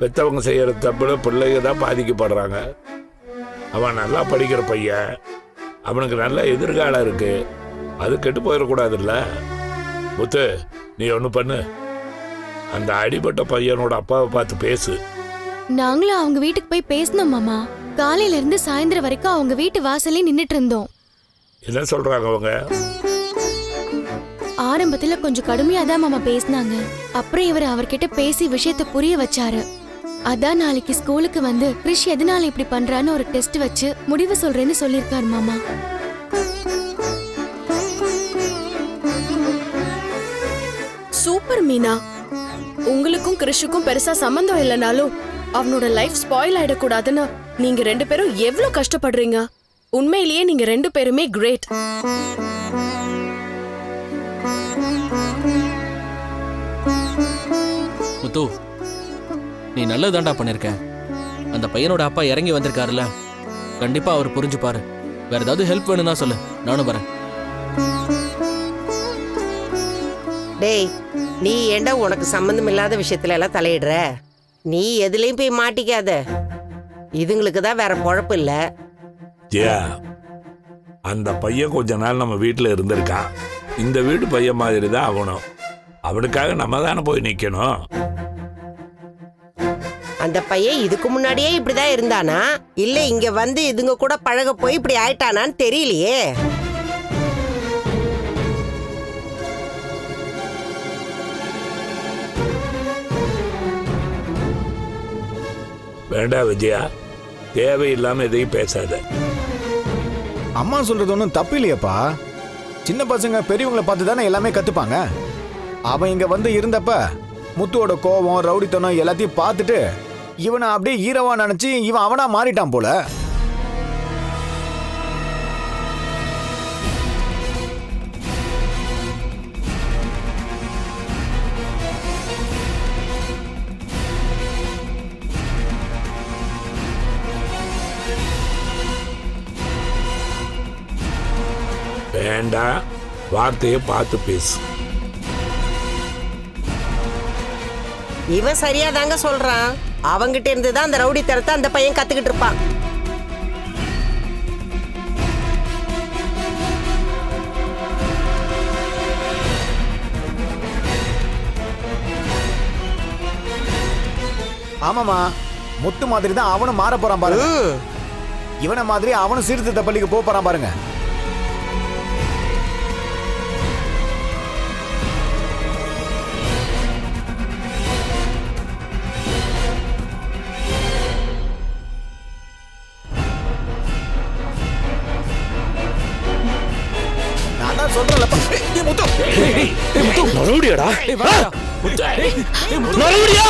பெற்றவங்க செய்கிற தப்புல பிள்ளைங்க தான் பாதிக்கப்படுறாங்க. அவன் நல்லா படிக்கிற பையன், அவனுக்கு நல்ல எதிர்காலம் இருக்கு, அது கெட்டு போயிடக்கூடாதுல்ல. முத்து, நீ ஒன்று பண்ணு, அந்த அடிபட்ட பையனோட அப்பாவை பார்த்து பேசு. நாங்களும் அவங்க வீட்டுக்கு போய் பேசணும் மாமா. காலையில இருந்து சாயந்தரம் வரைக்கும் அவங்க வீட்டு வாசல்ல நின்னுட்டு இருந்தோம். என்ன சொல்றாங்க அவங்க? ஆரம்பத்துல கொஞ்சம் கடுமையா தான் மாமா பேசினாங்க. அப்புறம் இவர் அவர்கிட்ட பேசி விஷயத்தை புரிய வச்சாரு. அதான் நாளைக்கு ஸ்கூலுக்கு வந்து கிறிஷ் எதனால இப்படி பண்றான்னு ஒரு டெஸ்ட் வச்சு முடிவு சொல்றேன்னு சொல்லிருக்காரு மாமா. சூப்பர் மீனா. உங்களுக்கும் கிறிஷுக்கும் பெருசா சம்பந்தம் இல்லைனாலும் அவனோட லைஃப் ஸ்பாயில் ஆயிடக்கூடாதுன்னு நீங்க 2 பேரும் எவ்வளவு கஷ்டப்படுறீங்க. உண்மையிலேயே நீங்க 2 பேருமே கிரேட். முத்து, நீ நல்லதாண்டா பண்ணிருக்க. அந்த பையனோட அப்பா இறங்கி வந்திருக்காருல்ல, கண்டிப்பா அவர் புரிஞ்சுப்பாரு. வேற ஏதாவது ஹெல்ப் வேணும்னா சொல்லு, நானும் வரேன். டேய், நீ ஏண்டா உனக்கு சம்பந்தம் இல்லாத விஷயத்துல எல்லாம் தலையிடுற? நீ எதுலயும் போய் மாட்டிக்காத. இதுங்களுக்கு தான் வேற பொழப்பு இல்ல. ஜியா, அந்த பையன் கொஞ்ச நாள் நம்ம வீட்டில் இருந்திருக்கான். இந்த வீட்டு பையன் மாதிரி தான் அவனும். அவனுக்காக நம்ம தானே போய் நிற்கணும். அந்த பையன் இதுக்கு முன்னாடியே இப்படிதான் இருந்தானா, இல்ல இங்க வந்து இதுங்க கூட பழக போய் இப்படி ஆயிட்டானான்னு தெரியலையே. வேண்டாம் விஜயா, தேவையில்லாம எதையும் பேசாத. அம்மா சொல்றது ஒன்றும் தப்பு இல்லையப்பா. சின்ன பசங்க பெரியவங்களை பார்த்து தானே எல்லாமே கத்துப்பாங்க. அவன் இங்க வந்து இருந்தப்ப முத்துவோட கோபம், ரவுடித்தனம் எல்லாத்தையும் பார்த்துட்டு இவனை அப்படியே ஈரவா நினைச்சு இவன் அவனா மாறிட்டான் போல. வேண்டாம், வார்த்தையை பார்த்து பேசு. இவன் சரியா தாங்க சொல்றான். அவங்கிட்ட இருந்துதான் அந்த ரவுடி தரத்தை அந்த பையன் கத்துக்கிட்டு இருப்பான். ஆமாமா, முத்து மாதிரி தான் அவனும் மாற போறான் பாருங்க. இவனை மாதிரி அவனும் சீர்திருத்த பள்ளிக்கு போக போறான் பாருங்க. சொல்றேன் மறுபடியாடா? மறுபடியா